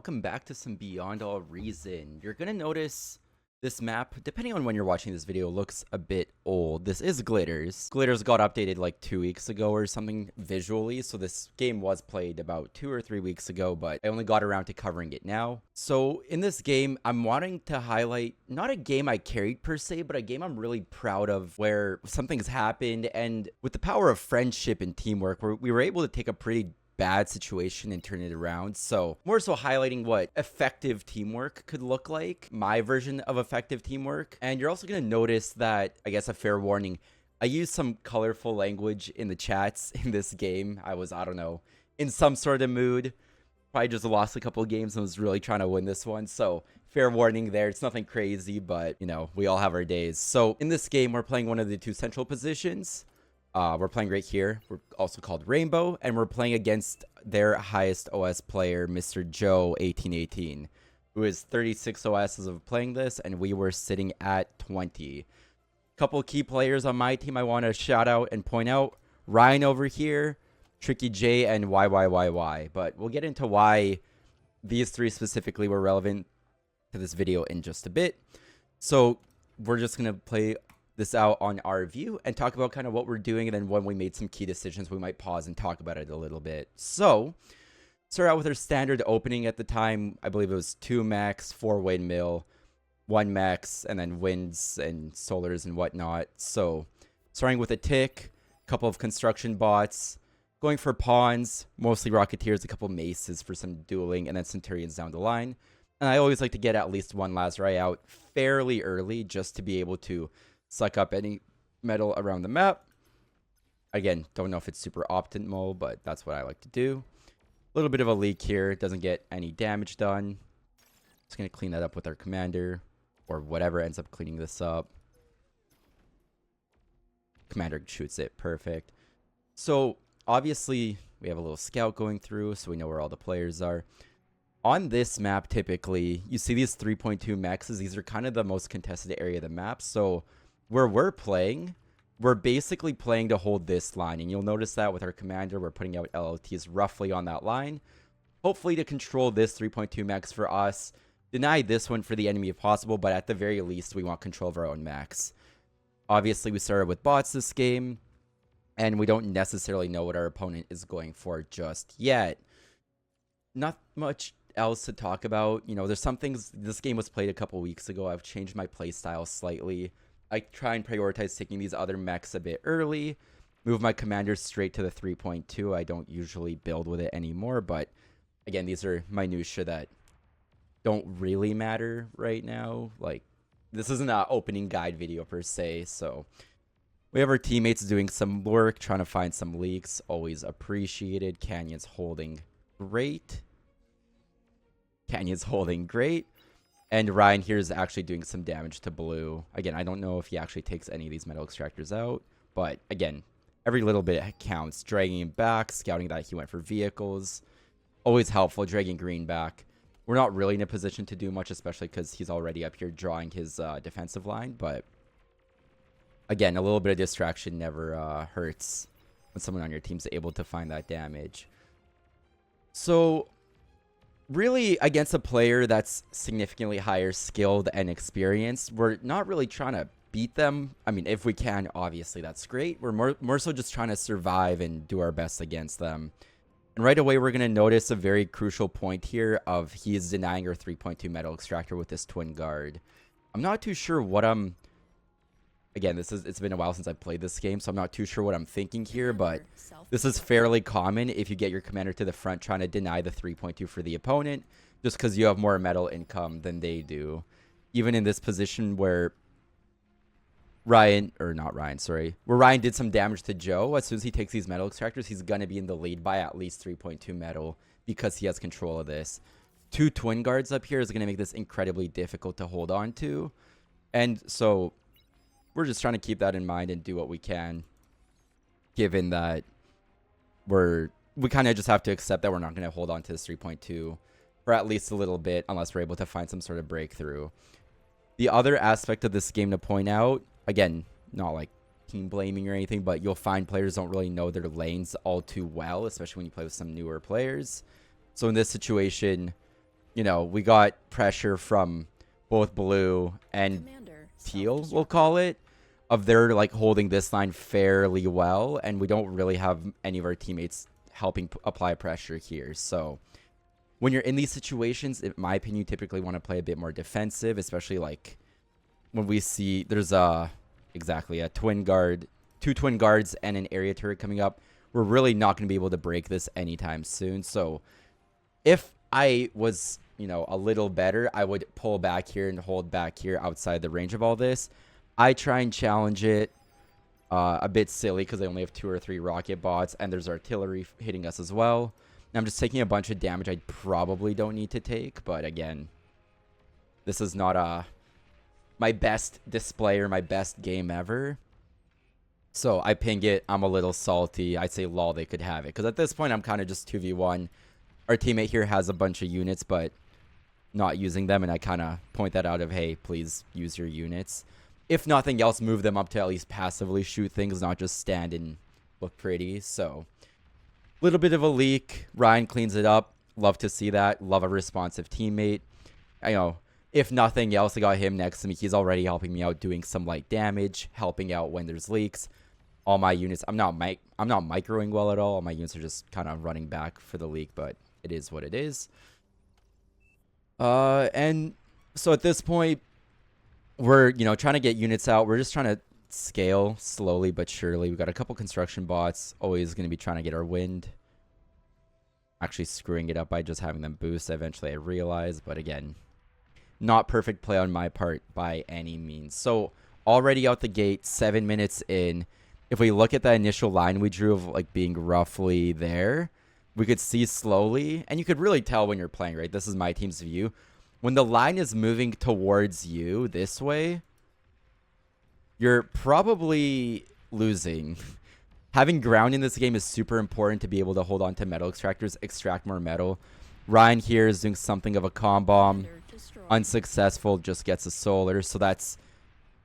welcome back to some Beyond All Reason. You're gonna notice this map, depending on when you're watching this video, looks a bit old. This is Glitters. Glitters got updated like 2 weeks ago or something visually, so this game was played about 2 or 3 weeks ago, but I only got around to covering it now. So in this game, I'm wanting to highlight not a game I carried per se, but a game I'm really proud of where something's happened, and with the power of friendship and teamwork, we were able to take a pretty bad situation and turn it around. So more so highlighting what effective teamwork could look like, my version of effective teamwork. And you're also going to notice that, I guess a fair warning, I used some colorful language in the chats in this game. I don't know, in some sort of mood. Probably just lost a couple of games and was really trying to win this one. So fair warning there. It's nothing crazy, but you know, we all have our days. So in this game, we're playing one of the two central positions. We're playing right here. We're also called Rainbow, and we're playing against their highest OS player, Mr. Joe 1818, who is 36 OS as of playing this, and we were sitting at 20. Couple key players on my team I want to shout out and point out: Ryan over here, Tricky J, and YYYY. But we'll get into why these three specifically were relevant to this video in just a bit. So we're just gonna play this out on our view and talk about kind of what we're doing, and then when we made some key decisions we might pause and talk about it a little bit. So start out with our standard opening. At the time I believe it was 2 max, 4 windmill, 1 max, and then winds and solars and whatnot. So starting with a tick, a couple of construction bots, going for pawns, mostly rocketeers, a couple maces for some dueling, and then centurions down the line. And I always like to get at least one Lazari out fairly early just to be able to suck up any metal around the map. Again, don't know if it's super optimal, but that's what I like to do. A little bit of a leak here. It doesn't get any damage done. Just going to clean that up with our commander, or whatever ends up cleaning this up. Commander shoots it. Perfect. So obviously we have a little scout going through, so we know where all the players are. On this map, typically, you see these 3.2 maxes. These are kind of the most contested area of the map. So where we're playing, we're basically playing to hold this line. And you'll notice that with our commander, we're putting out LLTs roughly on that line. Hopefully to control this 3.2 max for us. Deny this one for the enemy if possible, but at the very least, we want control of our own max. Obviously, we started with bots this game, and we don't necessarily know what our opponent is going for just yet. Not much else to talk about. You know, there's some things. This game was played a couple weeks ago. I've changed my play style slightly. I try and prioritize taking these other mechs a bit early, move my commander straight to the 3.2. I don't usually build with it anymore, but again, these are minutia that don't really matter right now. Like, this isn't an opening guide video per se, so we have our teammates doing some work, trying to find some leaks. Always appreciated. Canyon's holding great. Canyon's holding great. And Ryan here is actually doing some damage to blue. Again, I don't know if he actually takes any of these metal extractors out. But again, every little bit counts. Dragging him back, scouting that he went for vehicles. Always helpful, dragging green back. We're not really in a position to do much, especially because he's already up here drawing his defensive line. But again, a little bit of distraction never hurts when someone on your team's able to find that damage. So really, against a player that's significantly higher skilled and experienced, we're not really trying to beat them. I mean, if we can, obviously that's great. We're more so just trying to survive and do our best against them. And right away, we're going to notice a very crucial point here of he is denying our 3.2 metal extractor with this twin guard. I'm not too sure what I'm... Again, it's been a while since I played this game, so I'm not too sure what I'm thinking here, but this is fairly common if you get your commander to the front trying to deny the 3.2 for the opponent, just because you have more metal income than they do. Even in this position where Ryan did some damage to Joe, as soon as he takes these metal extractors, he's going to be in the lead by at least 3.2 metal because he has control of this. 2 twin guards up here is going to make this incredibly difficult to hold on to. And so we're just trying to keep that in mind and do what we can, given that we kind of just have to accept that we're not going to hold on to this 3.2 for at least a little bit unless we're able to find some sort of breakthrough. The other aspect of this game to point out, again, not like team blaming or anything, but you'll find players don't really know their lanes all too well, especially when you play with some newer players. So in this situation, you know, we got pressure from both blue and teal, we'll call it, of their like holding this line fairly well, and we don't really have any of our teammates helping apply pressure here. So when you're in these situations, in my opinion, you typically want to play a bit more defensive, especially like when we see there's exactly a twin guard, 2 twin guards and an area turret coming up. We're really not going to be able to break this anytime soon. So if I was, you know, a little better, I would pull back here and hold back here outside the range of all this. I try and challenge it a bit silly because they only have 2 or 3 rocket bots, and there's artillery hitting us as well. And I'm just taking a bunch of damage I probably don't need to take, but again, this is not my best display or my best game ever. So I ping it. I'm a little salty. I say lol, they could have it, because at this point I'm kind of just 2v1. Our teammate here has a bunch of units but not using them, and I kind of point that out of, hey, please use your units. If nothing else, move them up to at least passively shoot things, not just stand and look pretty. So a little bit of a leak. Ryan cleans it up. Love to see that. Love a responsive teammate. I know, if nothing else, I got him next to me. He's already helping me out, doing some light damage, helping out when there's leaks. All my units, I'm not microing well at all. All my units are just kind of running back for the leak, but it is what it is. And so at this point, we're, you know, trying to get units out. We're just trying to scale slowly but surely. We got a couple construction bots. Always going to be trying to get our wind. Actually screwing it up by just having them boost. Eventually I realize, but again, not perfect play on my part by any means. So already out the gate, 7 minutes in, if we look at that initial line we drew of like being roughly there, we could see slowly, and you could really tell when you're playing, right? This is my team's view. When the line is moving towards you this way, you're probably losing. Having ground in this game is super important to be able to hold on to metal extractors, extract more metal. Ryan here is doing something of a comm bomb. Unsuccessful, just gets a solar. So that's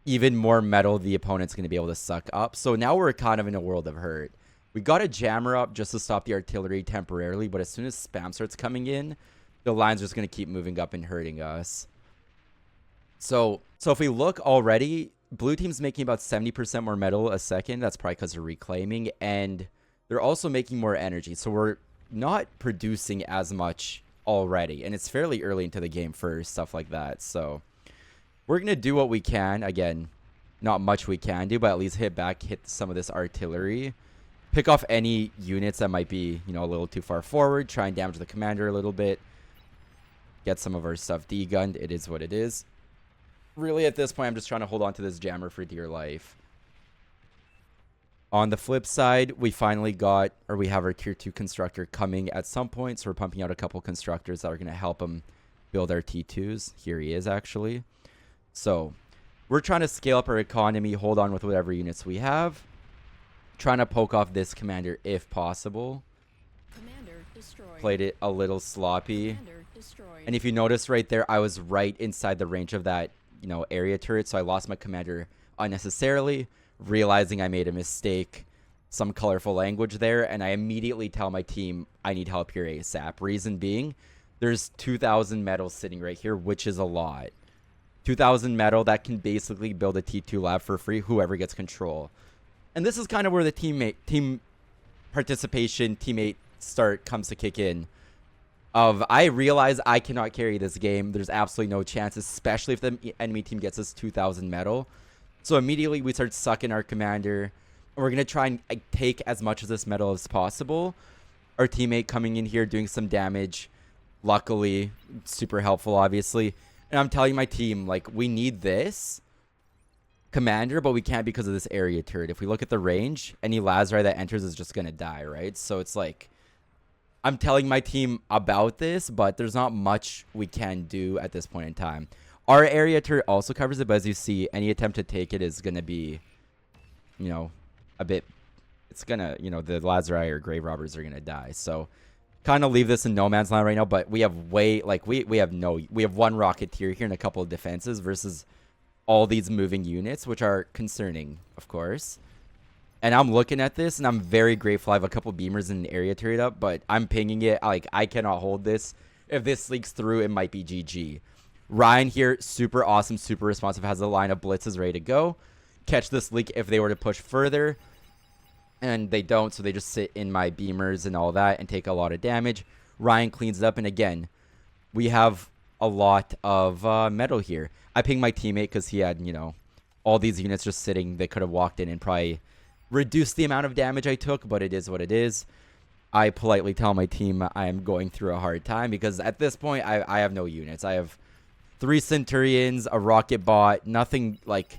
even more metal the opponent's going to be able to suck up. So now we're kind of in a world of hurt. We got a jammer up just to stop the artillery temporarily, but as soon as spam starts coming in, the line's just going to keep moving up and hurting us. So if we look already, blue team's making about 70% more metal a second. That's probably because they're reclaiming, and they're also making more energy. So we're not producing as much already, and it's fairly early into the game for stuff like that. So we're going to do what we can. Again, not much we can do, but at least hit some of this artillery. Pick off any units that might be, you know, a little too far forward. Try and damage the commander a little bit. Get some of our stuff degunned. It is what it is. Really, at this point, I'm just trying to hold on to this jammer for dear life. On the flip side, we finally got, or we have our tier 2 constructor coming at some point. So we're pumping out a couple constructors that are going to help him build our T2s. Here he is, actually. So we're trying to scale up our economy, hold on with whatever units we have. Trying to poke off this commander if possible. Played it a little sloppy. And if you notice right there, I was right inside the range of that, you know, area turret. So I lost my commander unnecessarily, realizing I made a mistake. Some colorful language there. And I immediately tell my team, I need help here ASAP. Reason being, there's 2,000 metal sitting right here, which is a lot. 2,000 metal that can basically build a T2 lab for free, whoever gets control. And this is kind of where the team participation, teammate start comes to kick in. I realize I cannot carry this game. There's absolutely no chance, especially if the enemy team gets us 2,000 metal. So immediately we start sucking our commander. And we're going to try and take as much of this metal as possible. Our teammate coming in here doing some damage. Luckily, super helpful, obviously. And I'm telling my team, like, we need this commander, but we can't because of this area turret. If we look at the range, any Lazari that enters is just going to die, right? So it's like, I'm telling my team about this, but there's not much we can do at this point in time. Our area turret also covers it, but as you see, any attempt to take it is going to be, you know, a bit, it's going to, you know, the Lazari or Grave Robbers are going to die. So kind of leave this in no man's land right now, but we have way, like, we have one Rocketeer here and a couple of defenses versus all these moving units, which are concerning, of course. And I'm looking at this, and I'm very grateful I have a couple beamers and an area turret up, but I'm pinging it. Like, I cannot hold this. if this leaks through, it might be GG. Ryan here, super awesome, super responsive, has a line of blitzes ready to go. Catch this leak if they were to push further. And they don't, so they just sit in my beamers and all that and take a lot of damage. Ryan cleans it up, and again, we have a lot of metal here. I pinged my teammate because he had, you know, all these units just sitting. They could have walked in and probably reduced the amount of damage I took, but it is what it is. I politely tell my team I am going through a hard time because at this point, I have no units. I have 3 Centurions, a rocket bot, nothing like...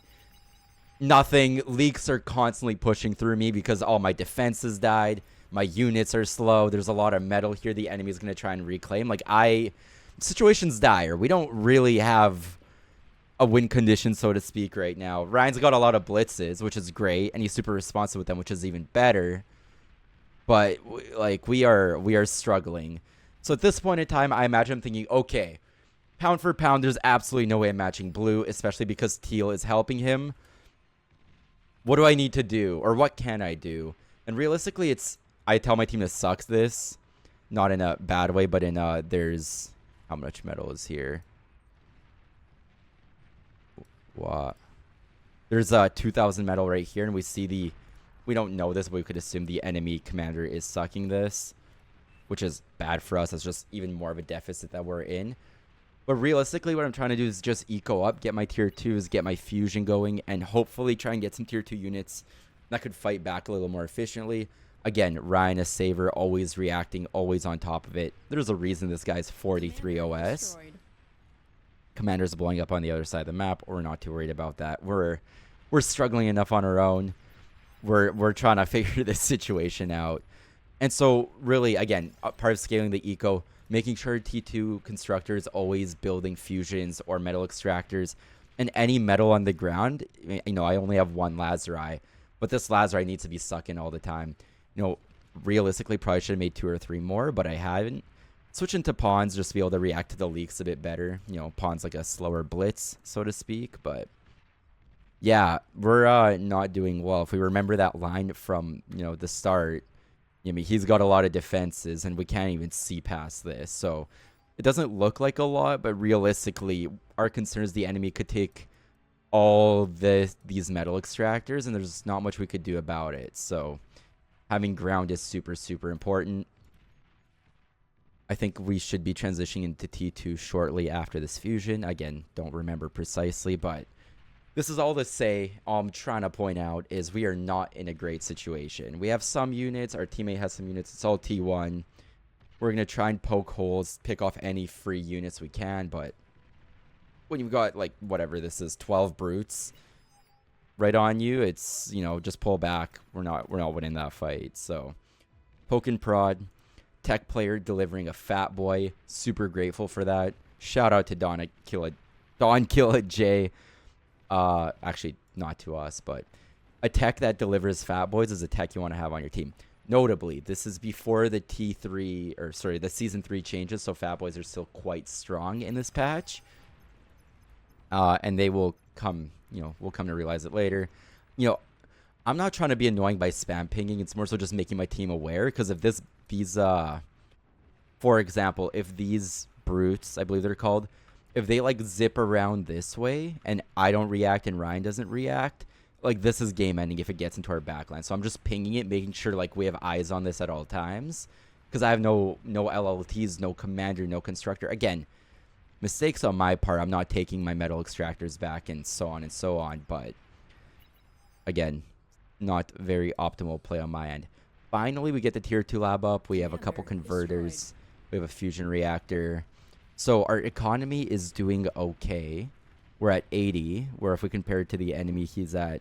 Nothing. Leaks are constantly pushing through me because all my defenses died. My units are slow. There's a lot of metal here the enemy's going to try and reclaim. Like, situation's dire. We don't really have a win condition, so to speak, right now. Ryan's got a lot of blitzes, which is great, and he's super responsive with them, which is even better. But, like, we are struggling. So at this point in time, I imagine I'm thinking, okay, pound for pound, there's absolutely no way I'm matching blue, especially because teal is helping him. What do I need to do? Or what can I do? And realistically, I tell my team to suck this. Not in a bad way, but in there's... How much metal is here? What? There's 2,000 metal right here, and we see we don't know this, but we could assume the enemy commander is sucking this, which is bad for us. That's just even more of a deficit that we're in. But realistically, what I'm trying to do is just eco up, get my tier 2s, get my fusion going, and hopefully try and get some tier 2 units that could fight back a little more efficiently. Again, Ryan, a saver, always reacting, always on top of it. There's a reason this guy's 43 OS. Commander's blowing up on the other side of the map. We're not too worried about that. We're struggling enough on our own. We're trying to figure this situation out. And so, really, again, part of scaling the eco, making sure T2 constructors always building fusions or metal extractors, and any metal on the ground. You know, I only have 1 Lazari, but this Lazari needs to be sucking all the time. You know, realistically, probably should have made 2 or 3 more, but I haven't. Switching to pawns just to be able to react to the leaks a bit better. You know, pawns like a slower blitz, so to speak. But yeah, we're not doing well. If we remember that line from, you know, the start, I mean, he's got a lot of defenses, and we can't even see past this. So it doesn't look like a lot, but realistically, our concern is the enemy could take all these metal extractors, and there's not much we could do about it. So having ground is super, super important. I think we should be transitioning into T2 shortly after this fusion. Again, don't remember precisely, but this is all to say, all I'm trying to point out is we are not in a great situation. We have some units. Our teammate has some units. It's all T1. We're going to try and poke holes, pick off any free units we can, but when you've got, like, whatever this is, 12 brutes right on you, it's, you know, just pull back. We're not winning that fight. So, poke and prod. Tech player delivering a fat boy. Super grateful for that. Shout out to Don Killa J. Actually, not to us, but a tech that delivers fat boys is a tech you want to have on your team. Notably, this is before the the season 3 changes, so fat boys are still quite strong in this patch. And they will come, you know, we'll come to realize it later. You know, I'm not trying to be annoying by spam pinging. It's more so just making my team aware, because if for example, if these brutes, I believe they're called, if they, like, zip around this way and I don't react and Ryan doesn't react, like, this is game ending if it gets into our backline. So I'm just pinging it, making sure, like, we have eyes on this at all times, because I have no LLTs, no commander, no constructor. Again, mistakes on my part. I'm not taking my metal extractors back and so on, but again, not very optimal play on my end. Finally, we get the tier 2 lab up. We have a couple converters. We have a fusion reactor. So our economy is doing okay. We're at 80, where if we compare it to the enemy, he's at,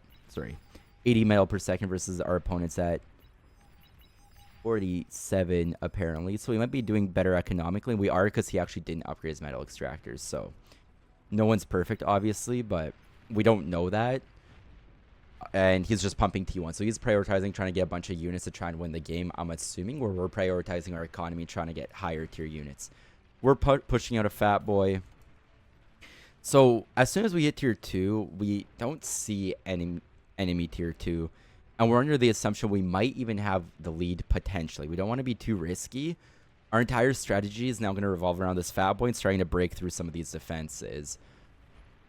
80 metal per second versus our opponent's at 47, apparently. So we might be doing better economically. We are, because he actually didn't upgrade his metal extractors. So no one's perfect, obviously, but we don't know that. And he's just pumping T1. So he's prioritizing trying to get a bunch of units to try and win the game, I'm assuming, where we're prioritizing our economy, trying to get higher tier units. We're pushing out a fat boy. So as soon as we hit tier 2, we don't see any enemy tier 2. And we're under the assumption we might even have the lead potentially. We don't want to be too risky. Our entire strategy is now going to revolve around this Fat Boy and trying to break through some of these defenses.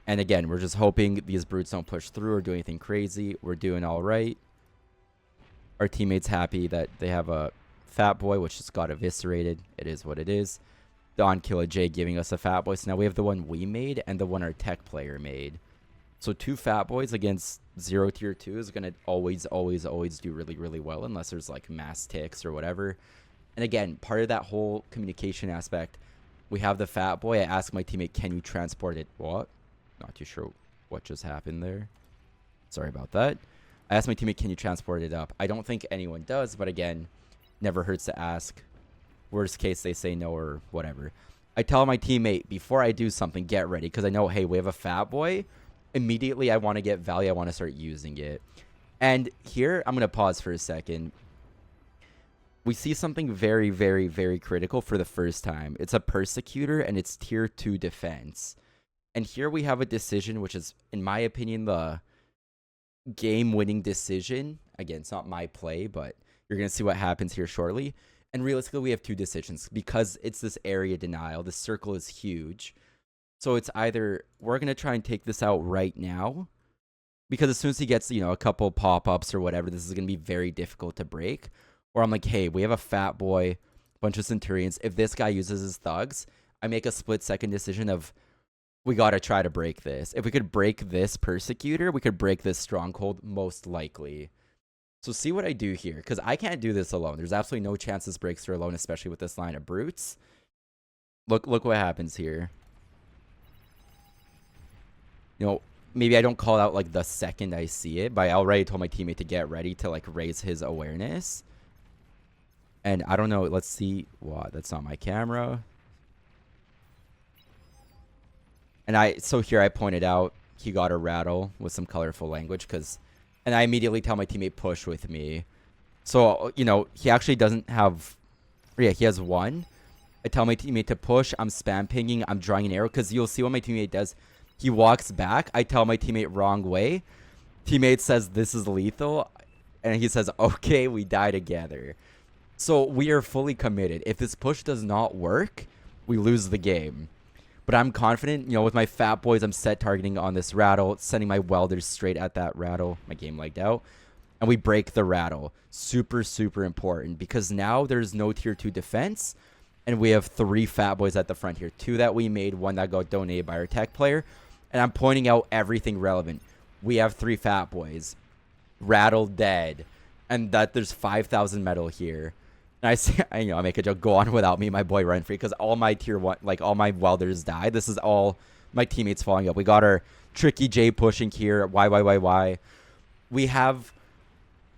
And again, we're just hoping these brutes don't push through or do anything crazy. We're doing all right. Our teammates happy that they have a Fat Boy, which just got eviscerated. It is what it is. Don Killer J giving us a Fat Boy. So now we have the one we made and the one our tech player made. So 2 Fat Boys against 0 tier 2 is going to always do really, really well unless there's like mass ticks or whatever. And again, part of that whole communication aspect, we have the Fat Boy. I ask my teammate, can you transport it? What? Not too sure what just happened there. Sorry about that. I asked my teammate, can you transport it up? I don't think anyone does, but again, never hurts to ask. Worst case, they say no or whatever. I tell my teammate, before I do something, get ready. Because I know, hey, we have a Fat Boy. Immediately, I want to get value. I want to start using it. And here, I'm going to pause for a second. We see something very, very, very critical for the first time. It's a Persecutor, and it's tier 2 defense. And here we have a decision, which is, in my opinion, the game-winning decision. Again, it's not my play, but you're going to see what happens here shortly. And realistically, we have 2 decisions. Because it's this area denial, the circle is huge. So it's either we're going to try and take this out right now. Because as soon as he gets, you know, a couple pop-ups or whatever, this is going to be very difficult to break. Or I'm like, hey, we have a Fat Boy, bunch of Centurions. If this guy uses his thugs, I make a split-second decision of, we got to try to break this. If we could break this Persecutor, we could break this Stronghold most likely. So see what I do here, because I can't do this alone. There's absolutely no chance this breaks through alone, especially with this line of brutes. Look what happens here. You know, maybe I don't call out like the second I see it, but I already told my teammate to get ready to like raise his awareness. And I don't know, let's see. Wow, that's not my camera. And so here I pointed out he got a rattle with some colorful language and I immediately tell my teammate push with me. So, you know, he actually doesn't have, yeah, he has 1. I tell my teammate to push. I'm spam pinging. I'm drawing an arrow because you'll see what my teammate does. He walks back. I tell my teammate wrong way. Teammate says this is lethal. And he says, okay, we die together. So we are fully committed. If this push does not work, we lose the game. But I'm confident, you know, with my Fat Boys, I'm set targeting on this rattle, sending my welders straight at that rattle. My game lagged out. And we break the rattle. Super, super important because now there's no tier 2 defense. And we have 3 Fat Boys at the front here. 2 that we made, 1 that got donated by our tech player. And I'm pointing out everything relevant. We have 3 Fat Boys. Rattle dead. And that there's 5,000 metal here. And I say, you know, I make a joke, go on without me, my boy run free, because all my tier 1, like all my welders died. This is all my teammates falling up. We got our Tricky J pushing here. Why? We have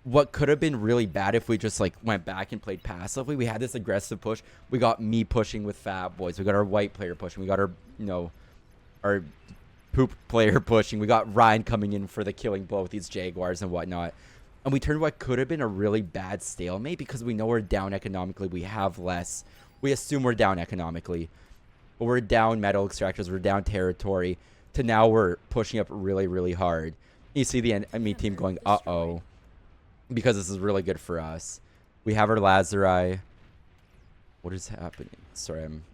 what could have been really bad if we just like went back and played passively. We had this aggressive push. We got me pushing with Fat Boys. We got our white player pushing. We got our, you know, our poop player pushing. We got Ryan coming in for the killing blow with these Jaguars and whatnot. And we turned what could have been a really bad stalemate because we know we're down economically. We have less. We assume we're down economically. But we're down metal extractors. We're down territory. To now we're pushing up really, really hard. You see the enemy team going, uh-oh. Because this is really good for us. We have our Lazari. What is happening? Sorry, I'm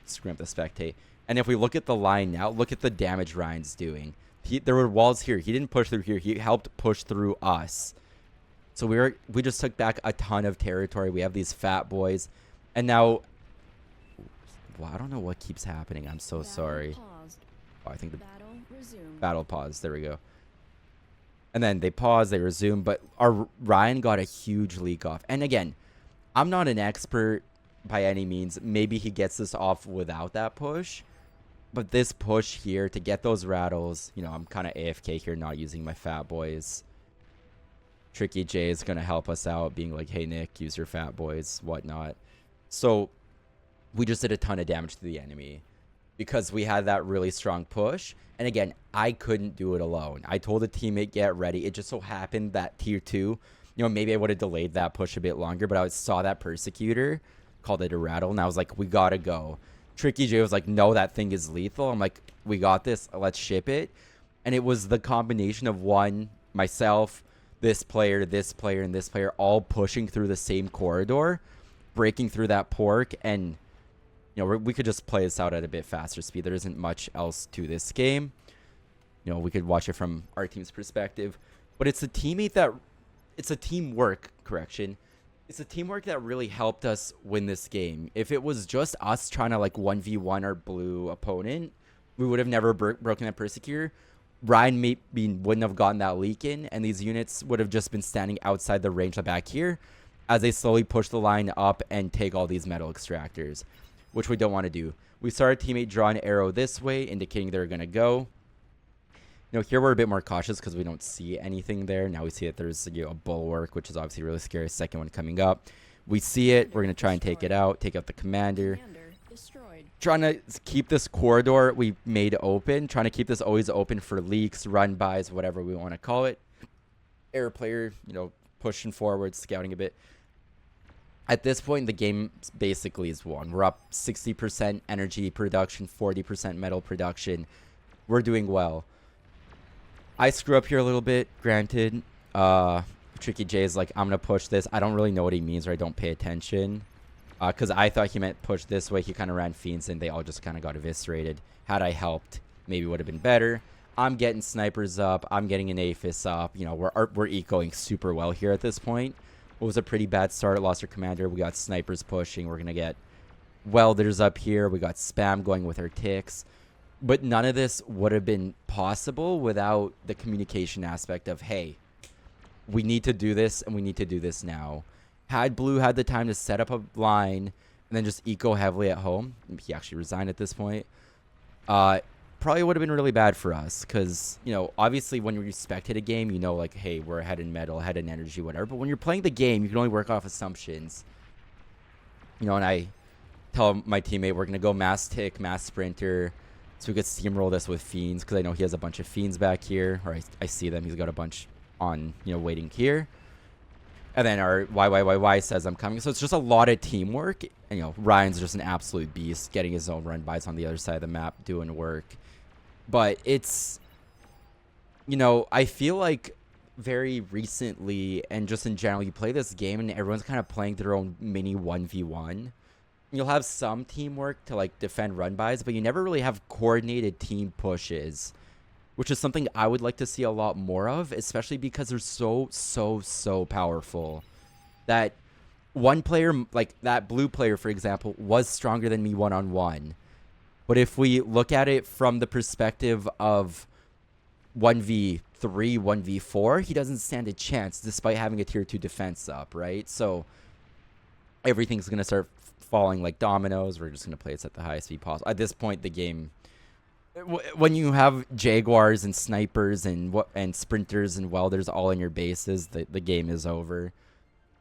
screwing up the spectate. And if we look at the line now, look at the damage Ryan's doing. There were walls here. He didn't push through here. He helped push through us. So we just took back a ton of territory. We have these Fat Boys. And now, well, I don't know what keeps happening. I'm so sorry. Oh, I think the battle paused. There we go. And then they pause, they resume. But our Ryan got a huge leak off. And again, I'm not an expert by any means. Maybe he gets this off without that push. But this push here to get those rattles, you know, I'm kind of AFK here, not using my Fat Boys. Tricky J is going to help us out, being like, hey, Nick, use your Fat Boys, whatnot. So we just did a ton of damage to the enemy because we had that really strong push. And again, I couldn't do it alone. I told the teammate, get ready. It just so happened that tier 2, you know, maybe I would have delayed that push a bit longer, but I saw that Persecutor, called it a rattle, and I was like, we got to go. Tricky J was like, no, that thing is lethal. I'm like, we got this. Let's ship it. And it was the combination of myself, this player, and this player, all pushing through the same corridor breaking through that pork, and we could just play this out at a bit faster speed. There isn't much else to this game. We could watch it from our team's perspective, but it's a teamwork, correction. It's a teamwork that really helped us win this game. If it was just us trying to like 1v1 our blue opponent, we would have never broken that Persecutor. Ryan maybe wouldn't have gotten that leak in, and these units would have just been standing outside the range back here as they slowly push the line up and take all these metal extractors, which we don't want to do. We saw our teammate draw an arrow this way, indicating they're going to go. Here we're a bit more cautious because we don't see anything there. Now we see that there's a bulwark, which is obviously really scary. Second one coming up. We see it. We're going to try and take it out. Take out the commander. Trying to keep this corridor we made open. Trying to keep this always open for leaks, run-bys, whatever we want to call it. Air player, pushing forward, scouting a bit. At this point, the game basically is won. We're up 60% energy production, 40% metal production. We're doing well. I screw up here a little bit, granted. Tricky J is like, I'm going to push this. I don't really know what he means, or I don't pay attention. Because I thought he meant push this way. He kind of ran fiends, and they all just kind of got eviscerated. Had I helped, maybe would have been better. I'm getting snipers up. I'm getting an Aphis up. We're ecoing super well here at this point. It was a pretty bad start. Lost our commander. We got snipers pushing. We're going to get welders up here. We got spam going with our ticks. But none of this would have been possible without the communication aspect of, hey, we need to do this, and we need to do this now. Had Blue had the time to set up a line and then just eco heavily at home, he actually resigned at this point, probably would have been really bad for us. Because, obviously when you spectate a game, like, hey, we're ahead in metal, ahead in energy, whatever. But when you're playing the game, you can only work off assumptions. And I tell my teammate we're going to go mass tick, mass sprinter, so we could steamroll this with fiends, because I know he has a bunch of fiends back here. Or I see them. He's got a bunch on, waiting here. And then our YYYY says I'm coming. So it's just a lot of teamwork. And, Ryan's just an absolute beast, getting his own run-bys on the other side of the map, doing work. But it's, I feel like very recently, and just in general, you play this game and everyone's kind of playing their own mini 1v1. You'll have some teamwork to like defend run-bys, but you never really have coordinated team pushes, which is something I would like to see a lot more of, especially because they're so powerful. That one player, like that blue player, for example, was stronger than me one-on-one. But if we look at it from the perspective of 1v3, 1v4, he doesn't stand a chance despite having a tier 2 defense up, right? So everything's going to start falling like dominoes. We're just going to play it at the highest speed possible. At this point, the game, when you have Jaguars and snipers and sprinters and welders all in your bases, the game is over.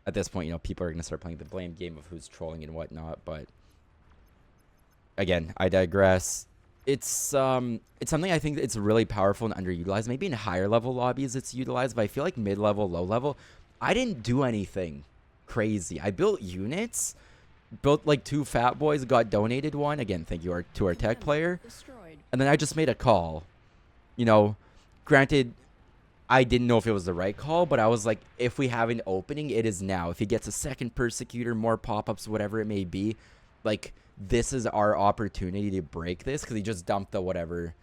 At this point, people are going to start playing the blame game of who's trolling and whatnot. But again, I digress. It's something I think it's really powerful and underutilized. Maybe in higher level lobbies it's utilized, but I feel like mid-level, low-level, I didn't do anything crazy. I built units, built like 2 fat boys, got donated one. Again, thank you to our tech player. And then I just made a call. Granted, I didn't know if it was the right call, but I was like, if we have an opening, it is now. If he gets a second Persecutor, more pop-ups, whatever it may be, like, this is our opportunity to break this, because he just dumped the whatever.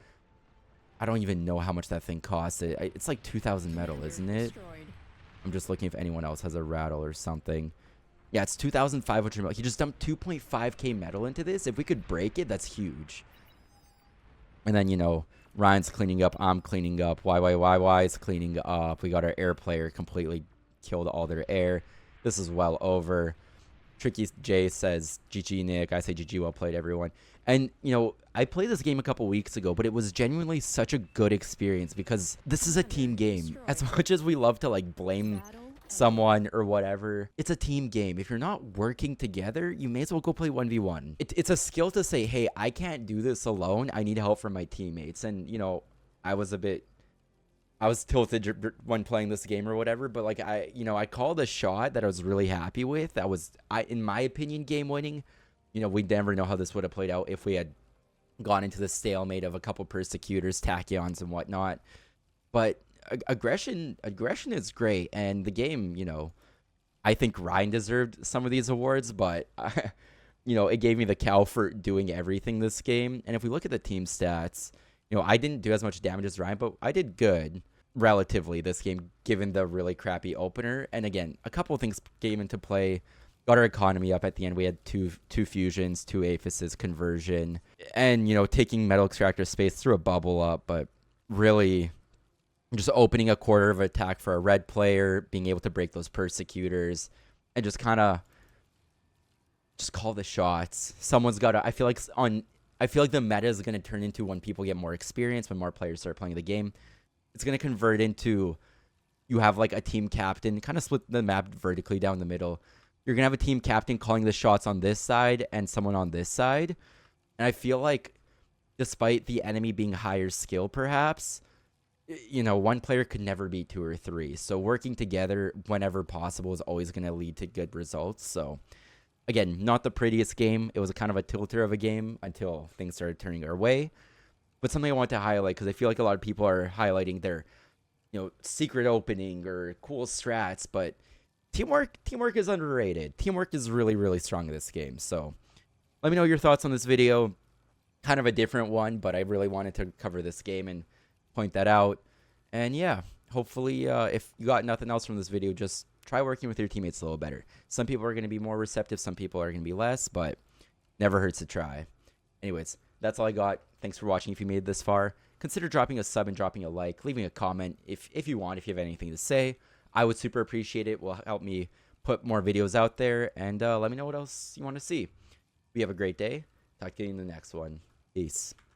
I don't even know how much that thing costs. It's like 2,000 metal, isn't it? I'm just looking if anyone else has a rattle or something. Yeah, it's 2,500 metal. He just dumped 2.5k metal into this. If we could break it, that's huge. And then, Ryan's cleaning up. I'm cleaning up. YYYY is cleaning up. We got our air player completely killed all their air. This is well over. Tricky J says, GG, Nick. I say GG, well played, everyone. And, I played this game a couple weeks ago, but it was genuinely such a good experience because this is a team game. As much as we love to, like, blame someone or whatever, it's a team game. If you're not working together, you may as well go play 1v1. It's a skill to say, hey, I can't do this alone. I need help from my teammates. And, I was tilted when playing this game or whatever, but like I called a shot that I was really happy with. That was, in my opinion, game winning. We'd never know how this would have played out if we had gone into the stalemate of a couple Persecutors, Tachyons, and whatnot. But aggression is great, and the game, I think Ryan deserved some of these awards, but you know, it gave me the cow for doing everything this game. And if we look at the team stats, you know, I didn't do as much damage as Ryan, but I did good relatively this game, given the really crappy opener. And again, a couple of things came into play. Got our economy up at the end. We had two fusions, two aphises, conversion, and you know, taking metal extractor space through a bubble up, but really just opening a quarter of attack for a red player, being able to break those persecutors, and just kind of just call the shots. Someone's got to. I feel like the meta is going to turn into when people get more experience, when more players start playing the game. It's going to convert into you have like a team captain, kind of split the map vertically down the middle. You're going to have a team captain calling the shots on this side and someone on this side. And I feel like despite the enemy being higher skill, perhaps, you know, one player could never beat two or three. So working together whenever possible is always going to lead to good results. So again, not the prettiest game. It was a kind of a tilter of a game until things started turning our way. But something I want to highlight, because I feel like a lot of people are highlighting their, you know, secret opening or cool strats, but teamwork is underrated. Teamwork is really, really strong in this game. So let me know your thoughts on this video. Kind of a different one, but I really wanted to cover this game and point that out. And yeah, hopefully if you got nothing else from this video, just try working with your teammates a little better. Some people are going to be more receptive, some people are going to be less, but never hurts to try. Anyways, that's all I got. Thanks for watching. If you made it this far, consider dropping a sub and dropping a like, leaving a comment if you want, if you have anything to say. I would super appreciate it. It will help me put more videos out there, and let me know what else you want to see. You have a great day. Talk to you in the next one. Peace.